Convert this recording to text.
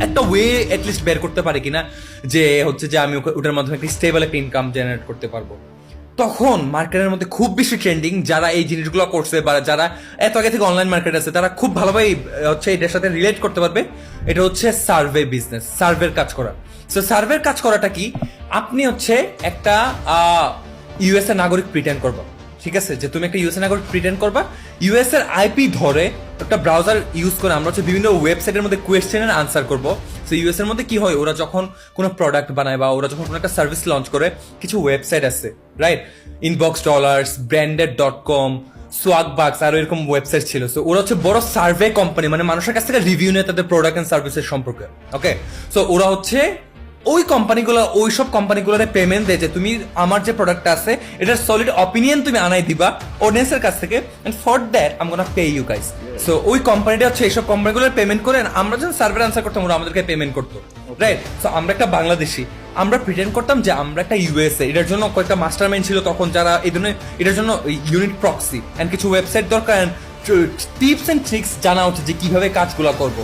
একটা way at least বের করতে পারি কিনা যে হচ্ছে যে আমি ওটার মাধ্যমে একটা স্টেবল একটা ইনকাম জেনারেট করতে পারবো। তখন মার্কেটের মধ্যে খুব বেশি ট্রেন্ডিং যারা এই জিনিসগুলো করছে বা যারা এত আগে থেকে অনলাইন মার্কেট আছে তারা খুব ভালোভাবে হচ্ছে এটার সাথে রিলেট করতে পারবে। এটা হচ্ছে সার্ভে বিজনেস, সার্ভের কাজ করা। সো সার্ভের কাজ করাটা কি, আপনি হচ্ছে একটা ইউএস এর নাগরিক প্রিটেন্ড করবা, ঠিক আছে, যে তুমি একটা ইউএস এর নাগরিক প্রিটেন্ড করবা, ইউএস এর আইপি ধরে একটা ব্রাউজার ইউজ করে আমরা হচ্ছে বিভিন্ন ওয়েবসাইটের মধ্যে কোয়েশ্চেনের আনসার করবো। সো ইউএস এর মধ্যে কি হয়, ওরা যখন কোনো প্রোডাক্ট বানায় বা ওরা যখন কোনো একটা সার্ভিস লঞ্চ করে, কিছু ওয়েবসাইট আছে রাইট, ইনবক্স ডলার্স, ব্র্যান্ডেড.com, সোয়াগবাক্স, আরো এরকম ওয়েবসাইট ছিল। সো ওরা হচ্ছে বড় সার্ভে কোম্পানি, মানে মানুষের কাছ থেকে রিভিউ নেয় তাদের প্রোডাক্ট এন্ড সার্ভিসের সম্পর্কে। ওকে, সো ওরা হচ্ছে ওই কোম্পানিগুলো, ওই সব কোম্পানিগুলোরে পেমেন্ট দেয় যে তুমি আমার যে প্রোডাক্টটা আছে এটার সলিড অপিনিয়ন তুমি আনাই দিবা অডিয়েন্সের কাছ থেকে, and for that I am gonna pay you guys. So ওই কোম্পানিটা হচ্ছে এইসব কোম্পানিগুলোর পেমেন্ট করে, আমরা যখন সার্ভের আনসার করতাম ওরা আমাদেরকে পেমেন্ট করতো, রাইট। সো আমরা একটা বাংলাদেশি, আমরা প্রিটেন্ড করতাম যে আমরা একটা ইউএসএ, এটার জন্য কয়েকটা মাস্টারমাইন্ড ছিল তখন যারা এই ধরনের, এটার জন্য ইউনিট প্রক্সি এন্ড কিছু ওয়েবসাইট দরকার, টিপস এন্ড ট্রিক্স জানা উচিত যে কিভাবে কাজগুলো করবো।